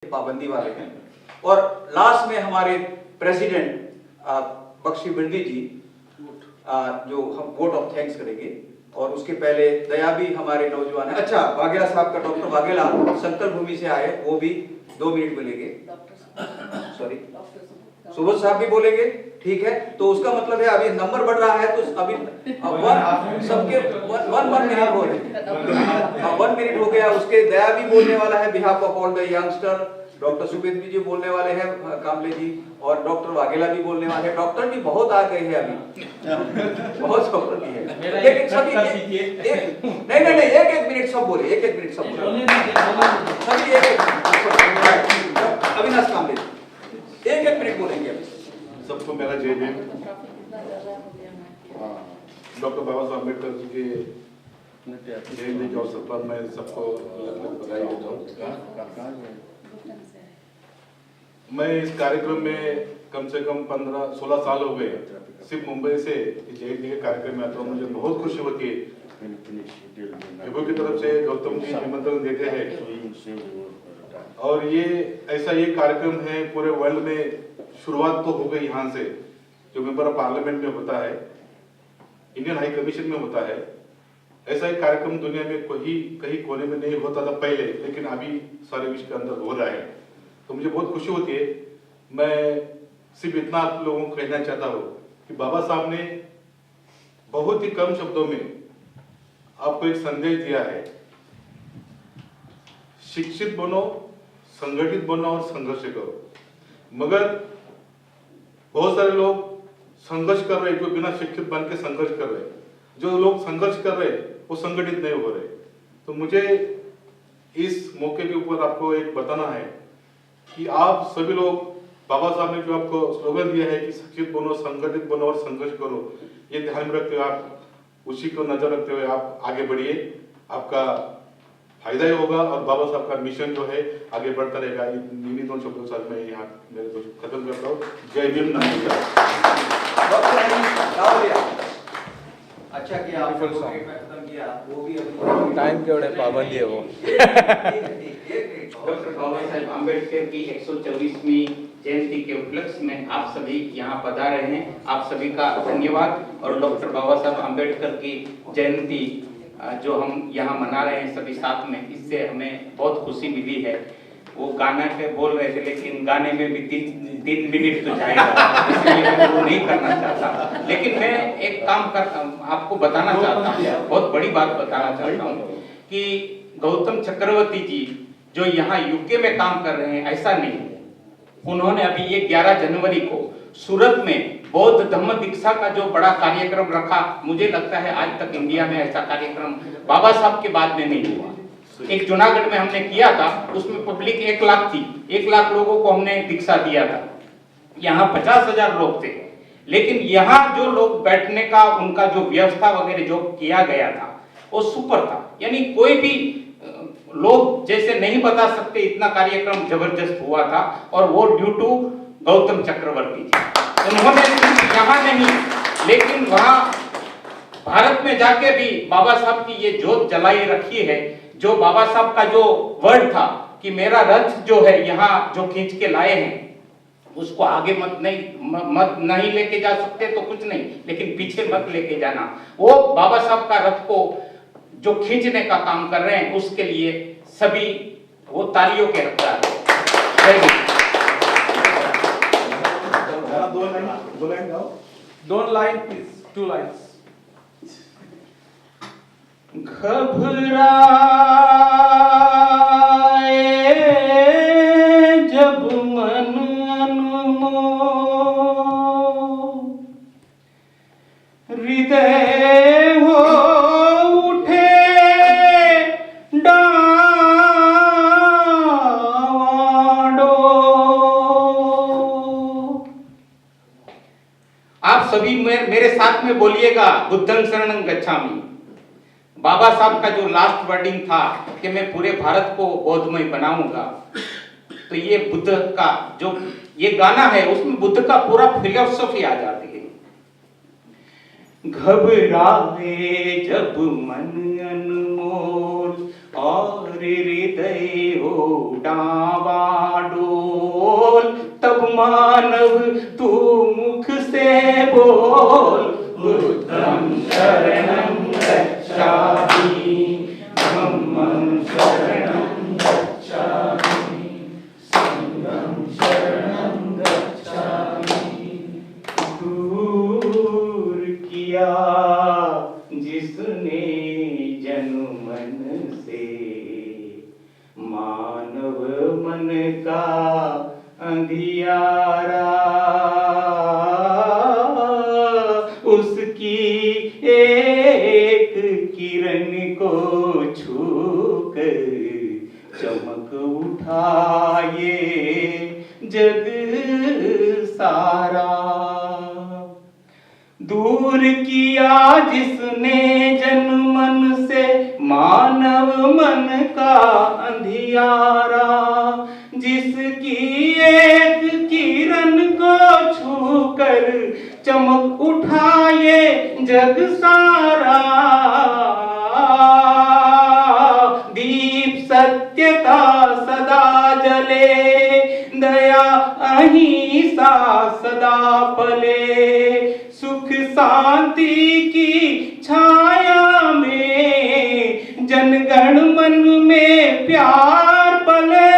पाबंदी वाले हैं। और लास्ट में हमारे प्रेसिडेंट बख्शी बिरदी जी जो हम वोट ऑफ थैंक्स करेंगे, और उसके पहले दया भी हमारे नौजवान है। अच्छा, वाघेला साहब का, डॉक्टर वाघेला संकल्प भूमि से आए, वो भी 2 मिनट बोलेंगे। सॉरी, सुबोध साहब भी बोलेंगे, ठीक है। तो उसका मतलब है अभी नंबर बढ़ रहा है, तो अभी सबके 1 मिनट हो रहे हैं। 1 मिनट हो गया। उसके दया भी बोलने वाला है behalf of all the youngster, doctor Subed ji बोलने वाले हैं, कामले जी, और डॉक्टर वाघेला भी बोलने वाले हैं। डॉक्टर भी बहुत आ गए हैं अभी, बहुत डॉक्टर भी है। लेकिन सभी नहीं, एक मिनट सब बोले, एक मिनट सब बोले, सभी एक अविनाश कामले एक मिनट बोलेंगे अभी। सबको मेरा जय भीम। डॉक्टर बाबा साहब अम्बेडकर जी के जयंती के अवसर पर मैं सबको बधाई देता हूँ। मैं इस कार्यक्रम में कम से कम 15-16 साल हो गए, सिर्फ मुंबई से जयंती के कार्यक्रम में आता हूँ। मुझे बहुत खुशी होती है विभू की तरफ से गौतम जी निमंत्रण देते हैं, और ये ऐसा ये कार्यक्रम है पूरे वर्ल्ड में। शुरुआत तो हो गई यहाँ से, जो मेंबर ऑफ पार्लियामेंट में होता है, इंडियन हाई कमीशन में होता है। ऐसा एक कार्यक्रम दुनिया में कहीं कोने में नहीं होता था पहले, लेकिन अभी सारे विश्व के अंदर हो रहा है। तो मुझे बहुत खुशी होती है। मैं सिर्फ इतना आप लोगों को कहना चाहता हूँ कि बाबा साहब ने बहुत ही कम शब्दों में आपको एक संदेश दिया है, शिक्षित बनो, संगठित बनो और संघर्ष करो। मगर बहुत सारे लोग संघर्ष कर रहे, जो बिना शिक्षित बन के संघर्ष कर रहे, जो लोग संघर्ष कर रहे वो संगठित नहीं हो रहे। तो मुझे इस मौके के ऊपर आपको एक बताना है कि आप सभी लोग, बाबा साहब ने जो आपको स्लोगन दिया है कि शिक्षित बनो, संगठित बनो और संघर्ष करो, ये ध्यान में रखते हुए आप उसी को नजर रखते हुए आप आगे बढ़िए। आपका फायदा ही होगा और बाबा साहब का मिशन जो है आगे बढ़ता रहेगा। इन्हीं 2 शब्दों के साथ मैं यहाँ मेरे को खत्म करता हूँ। जय भीम, नमस्कार। अच्छा किया आपने खत्म किया, वो भी अभी टाइम के बड़े पाबंदी है वो। डॉक्टर बाबा साहेब अम्बेडकर की 124वीं जयंती के उपलक्ष्य में आप सभी यहाँ पधारे हैं, आप सभी का धन्यवाद। और डॉक्टर बाबा साहब अम्बेडकर की जयंती जो हम यहाँ मना रहे हैं सभी साथ में, इससे हमें बहुत खुशी मिली है। वो गाना के बोल रहे थे, लेकिन गाने में भी 3 मिनट तो जाएगा, इसलिए मैं वो नहीं करना चाहता। लेकिन मैं एक काम आपको बताना चाहता हूँ, बहुत बड़ी बात बताना चाहता हूँ कि गौतम चक्रवर्ती जी जो यहाँ यूके में काम कर रहे हैं, ऐसा नहीं। उन्होंने अभी ये 11 जनवरी को सूरत में बौद्ध धम्म दीक्षा का जो बड़ा कार्यक्रम रखा, मुझे लगता है आज तक इंडिया में ऐसा कार्यक्रम बाबा साहब के बाद में नहीं हुआ। एक जूनागढ़ में हमने किया था, उसमें पब्लिक 1 लाख थी, 1 लाख लोगों को हमने दीक्षा दिया था। यहाँ 50,000 लोग थे, लेकिन यहाँ जो लोग बैठने का उनका जो व्यवस्था वगैरह जो किया गया था वो सुपर था। यानी कोई भी लोग जैसे नहीं बता सकते, इतना कार्यक्रम जबरदस्त हुआ था। और वो ड्यू टू गौतम चक्रवर्ती जी। उन्होंने सिर्फ यहाँ नहीं, लेकिन वहाँ भारत में जाके भी बाबा साहब की ये जोत जलाई रखी है। जो बाबा साहब का जो वर्ड था कि मेरा रथ जो है यहाँ जो खींच के लाए हैं, उसको आगे मत नहीं लेके जा सकते तो कुछ नहीं, लेकिन पीछे मत लेके जाना। वो बाबा साहब का रथ को जो खींचने का काम कर रहे हैं, उसके लिए सभी वो तालियों के हकदार हैं। Don't line please, 2 lines. घबराए जब मन अनमोल, हृदय हो उठे डावाडोल। आप सभी मेरे साथ में बोलिएगा, बुद्धं शरणं गच्छामि। बाबा साहब का जो लास्ट वर्डिंग था कि मैं पूरे भारत को बौद्धमय बनाऊंगा, तो ये बुद्ध का जो ये गाना है, उसमें बुद्ध का पूरा फिलॉसफी आ जाती है। घबराए जब मन अनमोल और हृदय हो डावाडोल, तब मानव तू मुख से बोल, बुद्धं शरणं गच्छामि, धम्मं शरणं गच्छामि, संघं शरणं गच्छामि। दूर किया जिसने जन मन से मानव मन का अंधियारा, उसकी एक किरण को छूकर चमक उठाए जग सारा। दूर किया जिसने जन मन से मानव मन का अंधियारा, जिसकी एक किरण को छूकर चमक उठाए जग सारा। दीप सत्य का सदा जले, दया अहिंसा सदा पले, सुख शांति की छाया में जनगण मन में प्यार पले।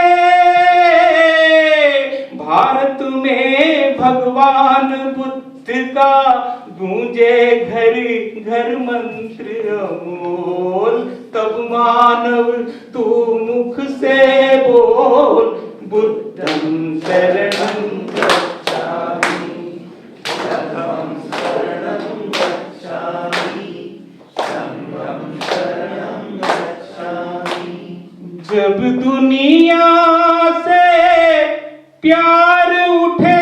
भारत में भगवान बुद्ध का गूंजे घर घर मंत्र अमोल, तब मानव तू मुख से बोल, बुद्धं शरणं गच्छामि, धम्मं शरणं गच्छामि, संघं शरणं गच्छामि। जब दुनिया से प्यार उठे,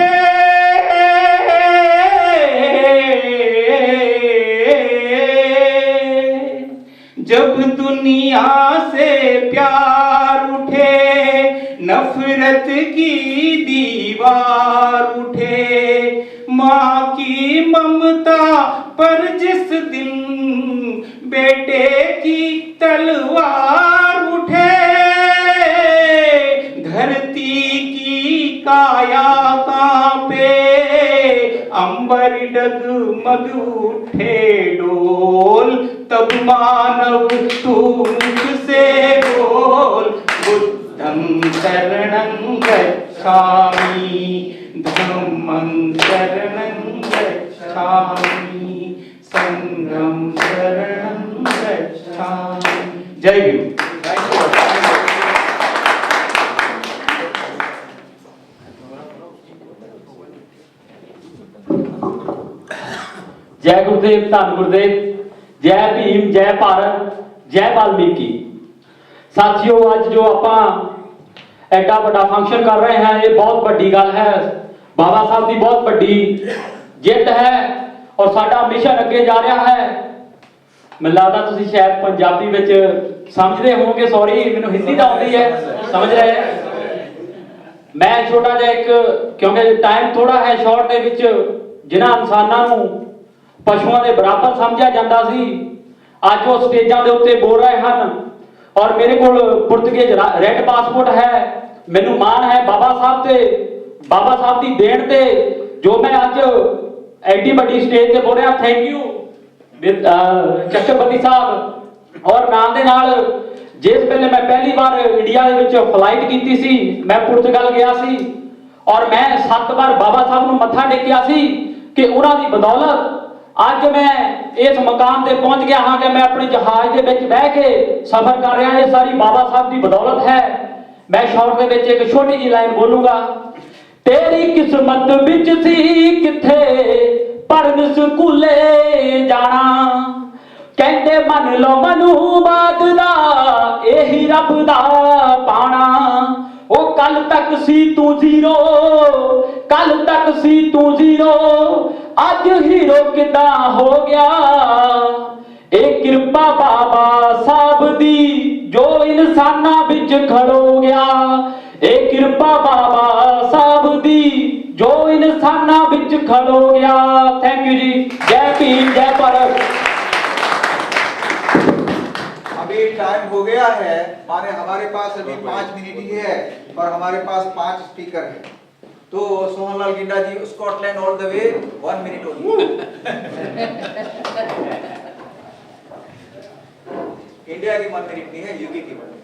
जब दुनिया से प्यार उठे, नफरत की दीवार उठे, माँ की ममता पर जिस दिन बेटे की तलवार उठे, धरती की काया कांपे, अंबर डगमग उठे डोल, तब मानव तू मुख से बोल, बुद्धं शरणं गच्छामि, धम्मं शरणं गच्छामि, संघं शरणं गच्छामि। जय गुरु। जय गुरुदेव, धन गुरुदेव, जय भीम, जय भारत, जय वाल्मीकि। साथियों, आज जो ਆਪਾਂ ਐਡਾ ਵੱਡਾ ਫੰਕਸ਼ਨ ਕਰ ਰਹੇ ਹਾਂ, ਇਹ ਬਹੁਤ ਵੱਡੀ ਗੱਲ ਹੈ। ਬਾਬਾ ਸਾਹਿਬ ਦੀ ਬਹੁਤ ਵੱਡੀ ਜਿੱਤ ਹੈ ਔਰ ਸਾਡਾ ਮਿਸ਼ਨ ਅੱਗੇ ਜਾ ਰਿਹਾ ਹੈ। ਮੈਨੂੰ ਲੱਗਦਾ ਤੁਸੀਂ ਸ਼ਾਇਦ ਪੰਜਾਬੀ ਵਿੱਚ ਸਮਝਦੇ ਹੋਵੋਗੇ, ਸੌਰੀ ਮੈਨੂੰ ਹਿੰਦੀ ਤਾਂ ਆਉਂਦੀ ਹੈ, ਸਮਝ ਰਹੇ। ਮੈਂ ਛੋਟਾ ਜਿਹਾ ਇੱਕ, ਕਿਉਂਕਿ ਟਾਈਮ ਥੋੜਾ ਹੈ ਸ਼ਾਰਟ ਦੇ ਵਿੱਚ, ਜਿਨ੍ਹਾਂ ਇਨਸਾਨਾਂ ਨੂੰ ਪਸ਼ੂਆਂ ਦੇ ਬਰਾਬਰ ਸਮਝਿਆ ਜਾਂਦਾ ਸੀ, ਅੱਜ ਉਹ ਸਟੇਜਾਂ ਦੇ ਉੱਤੇ ਬੋਲ ਰਹੇ ਹਨ। ਔਰ ਮੇਰੇ ਕੋਲ ਪੁਰਤਗਾਲੀ ਰੈੱਡ ਪਾਸਪੋਰਟ ਹੈ। ਮੈਨੂੰ ਮਾਣ ਹੈ ਬਾਬਾ ਸਾਹਿਬ ਤੇ, ਬਾਬਾ ਸਾਹਿਬ ਦੀ ਦੇਣ ਤੇ, ਜੋ ਮੈਂ ਅੱਜ ਐਡੀ ਵੱਡੀ ਸਟੇਜ ਤੇ ਬੋਲ ਰਿਹਾ। ਥੈਂਕ ਯੂ ਚੱਕਰਵਰਤੀ ਸਾਹਿਬ। ਔਰ ਨਾਲ ਦੇ ਨਾਲ ਜਿਸ ਵੇਲੇ ਮੈਂ ਪਹਿਲੀ ਵਾਰ ਇੰਡੀਆ ਦੇ ਵਿੱਚ ਫਲਾਈਟ ਕੀਤੀ ਸੀ, ਮੈਂ ਪੁਰਤਗਾਲ ਗਿਆ ਸੀ ਔਰ ਮੈਂ 7 ਵਾਰ ਬਾਬਾ ਸਾਹਿਬ ਨੂੰ ਮੱਥਾ ਟੇਕਿਆ ਸੀ ਕਿ ਉਹਨਾਂ ਦੀ ਬਦੌਲਤ ਅੱਜ ਮੈਂ ਇਸ ਮਕਾਮ ਤੇ ਪਹੁੰਚ ਗਿਆ ਹਾਂ ਕਿ ਮੈਂ ਆਪਣੇ ਜਹਾਜ਼ ਦੇ ਵਿੱਚ ਬਹਿ ਕੇ ਸਫ਼ਰ ਕਰ ਰਿਹਾ। ਇਹ ਸਾਰੀ ਬਾਬਾ ਸਾਹਿਬ ਦੀ ਬਦੌਲਤ ਹੈ। ਮੈਂ ਸ਼ਾਰਟ ਦੇ ਵਿੱਚ ਇੱਕ ਛੋਟੀ ਜਿਹੀ ਲਾਈਨ ਬੋਲੂੰਗਾ। ਤੇਰੀ ਕਿਸਮਤ ਵਿੱਚ ਸੀ ਕਿੱਥੇ ਪੜਨ ਸਕੂਲੇ ਜਾਣਾ, ਕਹਿੰਦੇ ਮੰਨ ਲਓ ਮਨੂਬਾਦ ਦਾ ਇਹੀ ਰੱਬ ਦਾ ਪਾਣਾ। ਉਹ ਕੱਲ ਤੱਕ ਸੀ ਤੂੰ ਜ਼ੀਰੋ, ਕੱਲ ਤੱਕ ਸੀ ਤੂੰ ਜ਼ੀਰੋ, ਅੱਜ ਹੀਰੋ ਕਿੱਦਾਂ ਹੋ ਗਿਆ। ਇਹ ਕਿਰਪਾ ਬਾਬਾ ਸਾਹਿਬ ਦੀ ਜੋ ਇਨਸਾਨਾਂ ਵਿੱਚ ਖੜੋ ਗਿਆ। ਇਹ ਕਿਰਪਾ ਬਾਬਾ ਸਾਹਿਬ ਦੀ ਜੋ ਇਨਸਾਨਾਂ ਵਿੱਚ ਖੜੋ ਗਿਆ। ਥੈਂਕ ਯੂ ਜੀ। ਜੈ ਭੀਮ, ਜੈ ਭਾਰਤ। अभी टाइम हो गया है, माने हमारे पास अभी 5 मिनट ही है और हमारे पास 5 स्पीकर है, तो Sohanlal Ginda ji, Scotland all the way, 1 minute only. India की 1 मिनट नहीं है, यूके की 1 मिनट।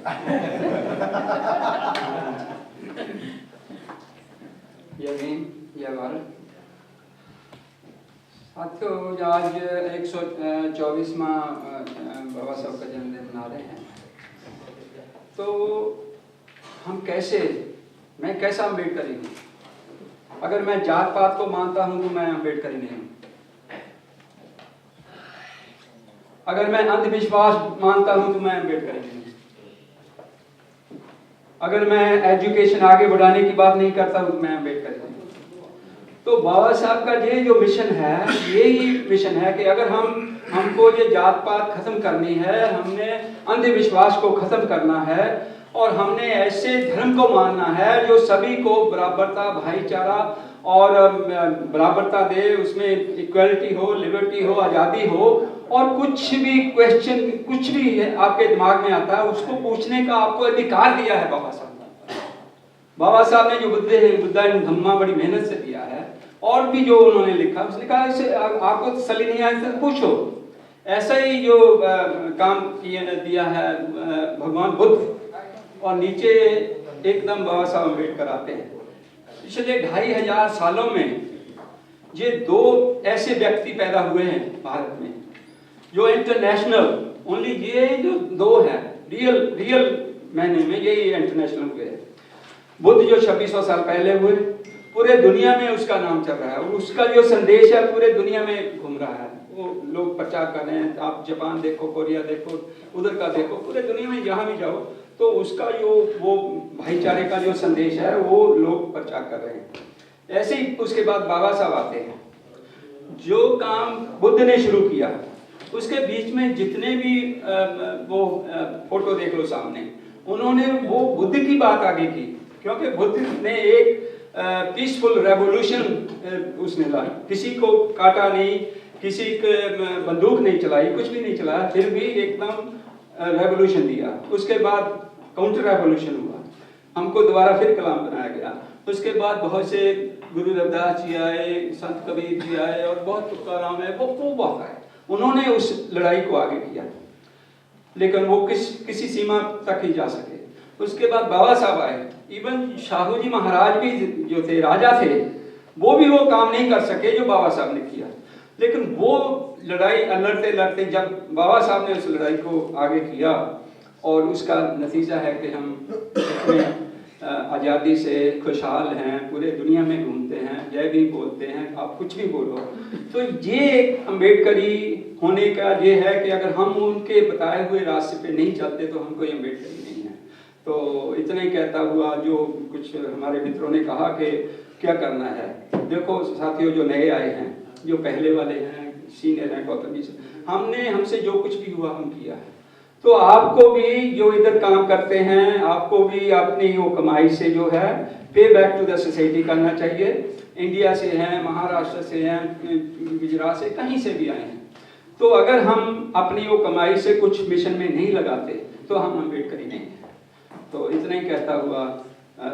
साथियों, आज 124वां बाबा साहब का जन्मदिन मना रहे हैं, तो मैं कैसा अम्बेडकरी हूँ? अगर मैं जात पात को मानता हूँ तो मैं अम्बेडकरी नहीं हूँ। अगर मैं अंधविश्वास मानता हूँ तो मैं अम्बेडकरी नहीं हूँ। अगर मैं एजुकेशन आगे बढ़ाने की बात नहीं करता हूँ तो मैं अम्बेडकरी नहीं हूँ। तो बाबा साहब का ये जो मिशन है, यही मिशन है कि अगर हमको ये जात पात खत्म करनी है, हमने अंधविश्वास को खत्म करना है और हमने ऐसे धर्म को मानना है जो सभी को बराबरता, भाईचारा और बराबरता दे, उसमें इक्वलिटी हो, लिबर्टी हो, आज़ादी हो, और कुछ भी क्वेश्चन, कुछ भी आपके दिमाग में आता है उसको पूछने का आपको अधिकार दिया है बाबा साहब। बाबा साहब ने जो बुद्धा धम्मा बड़ी मेहनत से दिया है, और भी जो उन्होंने लिखा, उसने कहा इसे आपको तसल्ली नहीं आए तो पूछो। ऐसा ही जो काम दिया है भगवान बुद्ध, और नीचे एकदम बाबा साहब अम्बेडकर आते हैं। पिछले 2500 सालों में ये 2 ऐसे व्यक्ति पैदा हुए हैं भारत में जो इंटरनेशनल, ओनली ये जो 2 है रियल मायने में ये इंटरनेशनल हुए हैं। बुद्ध जो 2600 साल पहले हुए, पूरे दुनिया में उसका नाम चल रहा है, उसका जो संदेश है पूरे दुनिया में घूम रहा है, वो लोग प्रचार कर रहे हैं। आप जापान देखो, कोरिया देखो, उधर का देखो, पूरे दुनिया में जहाँ भी जाओ तो उसका जो वो भाईचारे का जो संदेश है वो लोग प्रचार कर रहे हैं। ऐसे ही उसके बाद बाबा साहब आते हैं। जो काम बुद्ध ने शुरू किया, उसके बीच में जितने भी वो फोटो देख लो सामने, उन्होंने वो बुद्ध की बात आगे की, क्योंकि बुद्ध ने एक पीसफुल रेवोल्यूशन उसने लाई, किसी को काटा नहीं, किसी के बंदूक नहीं चलाई, कुछ भी नहीं चलाया, फिर भी एकदम रेवोल्यूशन दिया। उसके बाद काउंटर रेवोल्यूशन हुआ, हमको दोबारा फिर कलाम बनाया गया। उसके बाद बहुत से गुरु रविदास जी आए, संत कबीर जी आए, और बहुत तुकाराम है, वो बहुत आए, उन्होंने उस लड़ाई को आगे किया, लेकिन वो किसी सीमा तक ही जा सके। उसके बाद बाबा साहब आए, इवन शाहू जी महाराज भी जो थे, राजा थे, वो भी वो काम नहीं कर सके जो बाबा साहब ने किया। लेकिन वो लड़ाई लड़ते लड़ते जब बाबा साहब ने उस लड़ाई को आगे किया, और उसका नतीजा है कि हम इतने आज़ादी से खुशहाल हैं, पूरे दुनिया में घूमते हैं, जय भी बोलते हैं, आप कुछ भी बोलो। तो ये एक अम्बेडकरी होने का ये है कि अगर हम उनके बताए हुए रास्ते पे नहीं चलते तो हम कोई अम्बेडकरी नहीं है। तो इतना ही कहता हुआ, जो कुछ हमारे मित्रों ने कहा कि क्या करना है, देखो साथियों, जो नए आए हैं, जो पहले वाले हैं, सीनियर हैं, गौतम जी से, हमसे जो कुछ भी हुआ हम किया है। तो आपको भी जो इधर काम करते हैं, आपको भी अपनी वो कमाई से जो है पे बैक टू द सोसाइटी करना चाहिए। इंडिया से हैं, महाराष्ट्र से हैं, गुजरात से, कहीं से भी आए हैं, तो अगर हम अपनी वो कमाई से कुछ मिशन में नहीं लगाते तो हम अम्बेडकरी नहीं हैं। तो इतना ही कहता हुआ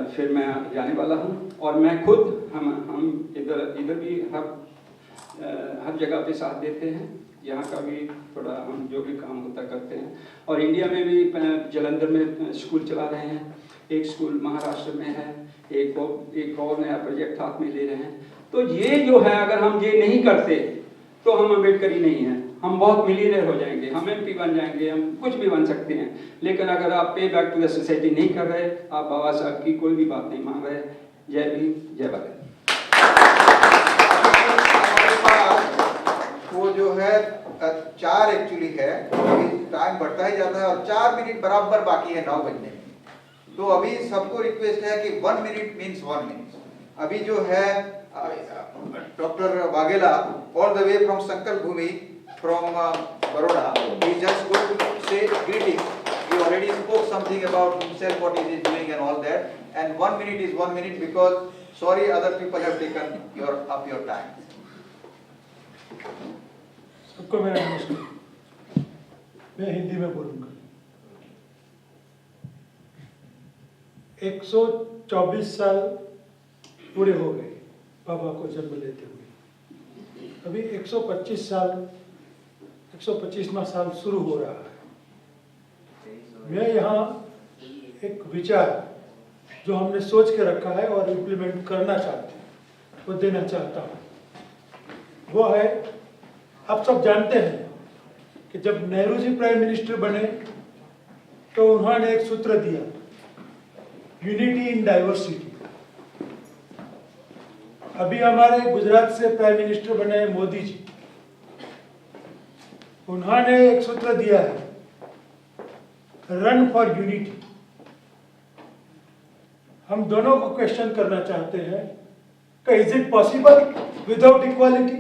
फिर मैं जाने वाला हूँ। और मैं खुद हम इधर भी हर जगह पे साथ देते हैं, यहाँ का भी थोड़ा हम जो भी काम होता करते हैं। और इंडिया में भी जलंधर में स्कूल चला रहे हैं, एक स्कूल महाराष्ट्र में है, एक और नया प्रोजेक्ट हाथ में ले रहे हैं। तो ये जो है, अगर हम ये नहीं करते तो हम अम्बेडकरी नहीं हैं। हम बहुत मिलीनियर हो जाएंगे, हम MP बन जाएंगे, हम कुछ भी बन सकते हैं, लेकिन अगर आप पे बैक टू द सोसाइटी नहीं कर रहे, आप बाबा साहब की कोई भी बात नहीं मान रहे। जय भीम, जय भारत। वो जो है 4 एक्चुअली है, टाइम बढ़ता ही जाता है और 4 मिनट बराबर बाकी है 9 बजने में। तो अभी सबको रिक्वेस्ट है कि 1 मिनट मीन्स 1 मिनट। अभी जो है doctor Vaghela all the way from संकल्प भूमि from Baroda, he just going to say greeting. He already spoke something about himself, what he is doing and all that. And 1 minute is 1 minute because sorry other people have taken up your time. सबको मेरा नमस्कार। मैं हिंदी में बोलूँगा। 124 साल पूरे हो गए बाबा को जन्म लेते हुए। अभी 125वां साल शुरू हो रहा है। मैं यहाँ एक विचार जो हमने सोच के रखा है और इम्प्लीमेंट करना चाहते हैं वो देना चाहता हूँ। वो है, आप सब जानते हैं कि जब नेहरू जी प्राइम मिनिस्टर बने तो उन्होंने एक सूत्र दिया, यूनिटी इन डाइवर्सिटी। अभी हमारे गुजरात से प्राइम मिनिस्टर बने हैं मोदी जी, उन्होंने एक सूत्र दिया है, रन फॉर यूनिटी। हम दोनों को क्वेश्चन करना चाहते हैं कि is it possible without equality?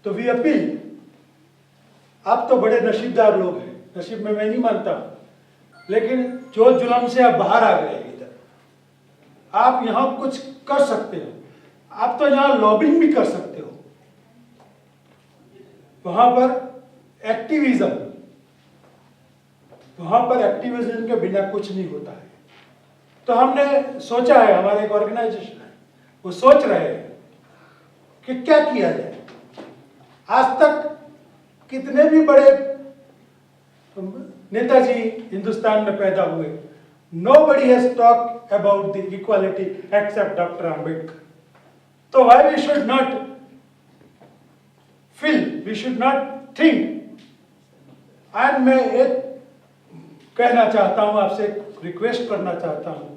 तो वी अपील, आप तो बड़े नसीबदार लोग हैं, नसीब में मैं नहीं मानता, लेकिन जो जुल्म से आप बाहर आ गए इधर, आप यहाँ कुछ कर सकते हो। आप तो यहाँ लॉबिंग भी कर सकते हो। वहां पर एक्टिविज्म के बिना कुछ नहीं होता है। तो हमने सोचा है, हमारा एक ऑर्गेनाइजेशन है, वो सोच रहे हैं कि क्या किया जाए। आज तक कितने भी बड़े नेताजी हिंदुस्तान में पैदा हुए, nobody has talked about the equality except Dr. Ambedkar. तो why we should not feel, we should not think? आज मैं एक कहना चाहता हूं आपसे, रिक्वेस्ट करना चाहता हूं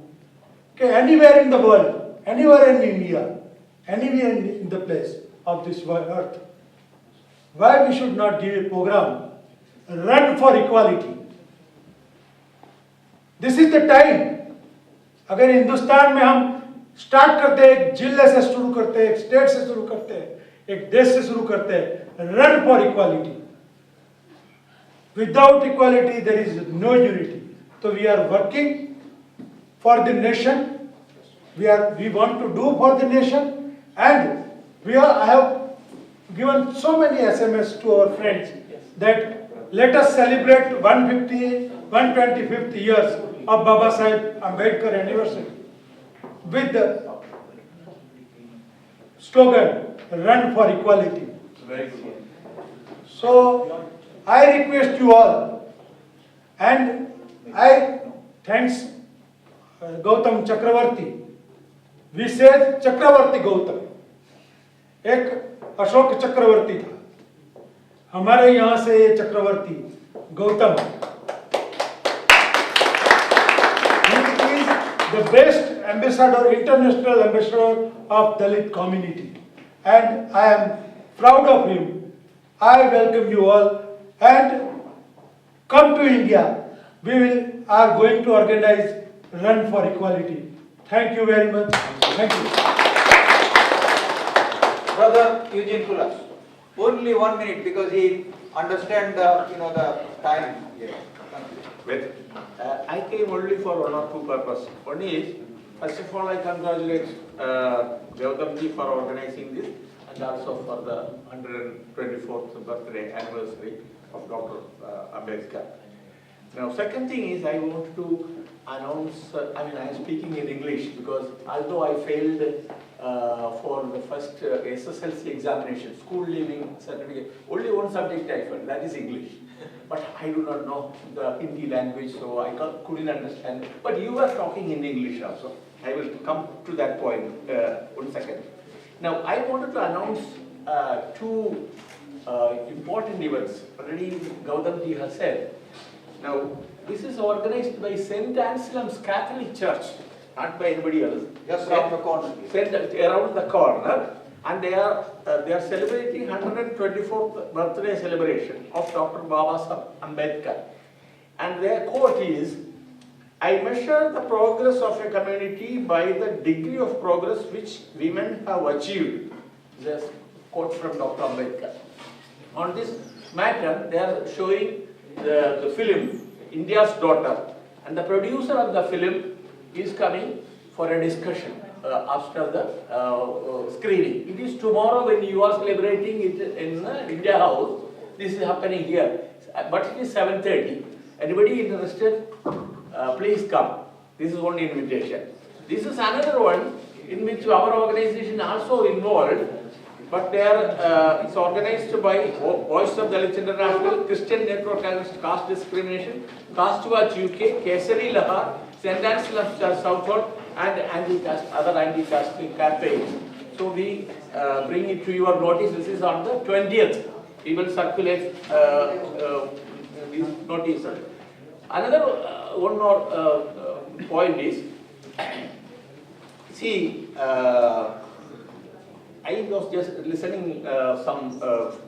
कि anywhere in the world, anywhere in India, anywhere in the place of this earth, why we should not give a program, run for equality? This is the time. अगर हिंदुस्तान में हम स्टार्ट करते हैं, एक जिले से शुरू करते हैं, एक स्टेट से शुरू करते हैं, एक देश से शुरू करते हैं, run for equality. Without equality there is no unity. तो we are working for the nation, we want to do for the nation, and I have given so many SMS to our friends that let us celebrate 125th years of Baba Saheb Ambedkar anniversary with the slogan "Run for Equality." So I request you all, and I thanks Gautam Chakravarti. We say Chakravarti Gautam. एक अशोक चक्रवर्ती था, हमारे यहां से ये चक्रवर्ती Gautam. He is the best ambassador, international ambassador of Dalit community, and I am proud of him. I welcome you all, and come to India. We are going to organize Run for Equality. Thank you very much. Thank you. Brother Eugene Kulas, only 1 minute because he understand the time. Well, I came only for one or two purposes. One is, first of all, I congratulate Gautam ji for organizing this, and also for the 124th birthday anniversary of Dr. Ambedkar. Now, second thing is, I want to announce, I am speaking in English because although I failed for the first SSLC examination, school leaving certificate, only one subject I failed, that is English. But I do not know the Hindi language, so I couldn't understand. But you were talking in English also. I will come to that point 1 second. Now, I wanted to announce two important events. Already Gautam ji has said. Now, this is organized by St. Anselm's Catholic Church, not by anybody else. Just around the corner. Around the corner, and they are celebrating 124th birthday celebration of Dr. Baba Saheb Ambedkar. And their quote is, "I measure the progress of a community by the degree of progress which women have achieved." This quote from Dr. Ambedkar. On this matter, they are showing the film India's Daughter, and the producer of the film is coming for a discussion after the screening. It is tomorrow when you are celebrating it in India House. This is happening here, but it is 7:30. Anybody interested? please come. This is one invitation. This is another one in which our organization also involved, but they are, it's organized by Voice of Dalits International, Christian Network Against Caste Discrimination, Caste Watch UK, Kesari Lahar, St. Anselm's Church Southwold, and anti-caste, other anti-caste campaigns. So we bring it to your notice. This is on the 20th. We will circulate these notices. Another one more point is, see, I was just listening some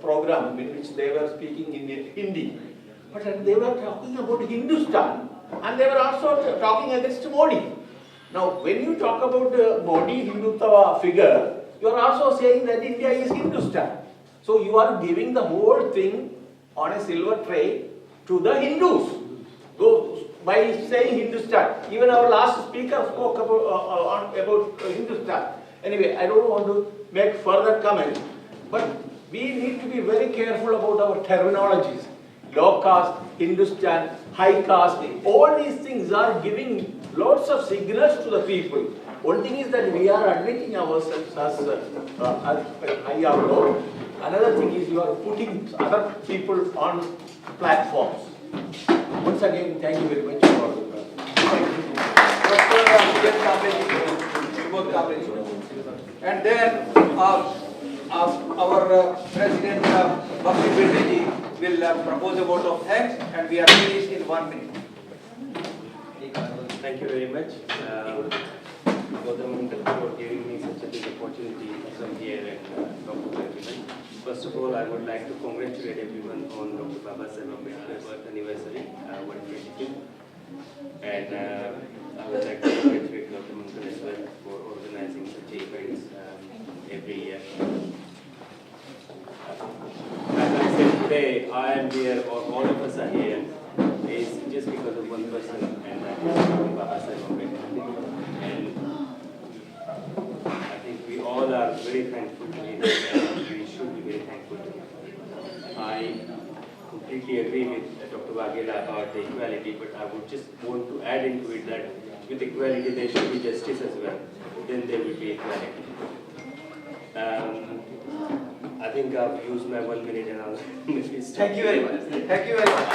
program in which they were speaking in Hindi, but they were talking about Hindustan, and they were also talking against Modi. Now, when you talk about the Modi Hindutva figure, you are also saying that India is Hindustan. So you are giving the whole thing on a silver tray to the Hindus. So, by saying Hindustan, even our last speaker spoke about Hindustan. Anyway, I don't want to make further comments, but we need to be very careful about our terminologies. Low caste, Hindustan, high caste, all these things are giving lots of signals to the people. One thing is that we are admitting ourselves as high or low. Another thing is you are putting other people on platforms. Once again, thank you very much for And then our President Bakshi Birdi ji will propose a vote of thanks, and we are finished in 1 minute. Thank you very much, Gautam, for giving me such a big opportunity to come here and talk to everyone. First of all, I would like to congratulate everyone on Dr. Baba Saheb Ambedkar's birth anniversary, 122. And I would like to congratulate Gautam as well for organizing such events every year. As I said today, I am here, or all of us are here, is just because of one person, and that is Dr. Baba Saheb Ambedkar. And I think we all are very thankful to him, and we should be very thankful to him. I completely agree with Dr. Waghela about the equality, but I would just want to add into it that with equality there should be justice as well. Then there will be equality. I think I've used my 1 minute and I'll Thank you very much. Thank you very much.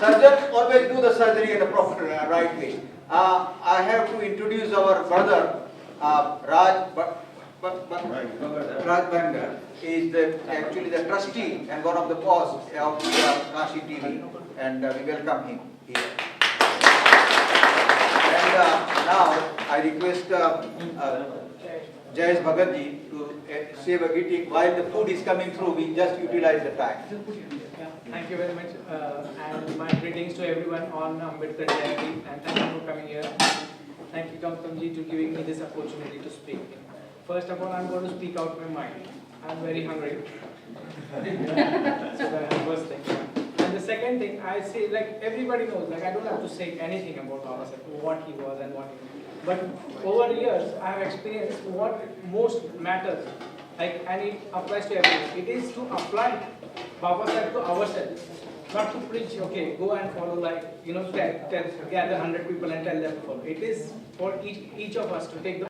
Surgeons always do the surgery in the proper right way. I have to introduce our brother Raj Bangar. He is actually the trustee and one of the boss of Kashi TV, and we welcome him here. And now I request Jayesh Bhagat ji to save a greeting. While the food is coming through, we just utilize the time. Thank you very much, and my greetings to everyone on Ambedkar Jayanti, and thank you for coming here. Thank you, Gautam ji, to giving me this opportunity to speak. First of all, I'm going to speak out my mind. I'm very hungry. So that's the first thing. And the second thing, I say, like everybody knows, like I don't have to say anything about Baba Saheb, what he was and what he was. But over years, I have experienced what most matters, like, and it applies to everyone. It is to apply Baba Saheb to ourselves, not to preach, okay, go and follow, like, gather 100 people and tell them to follow. It is for each of us to take the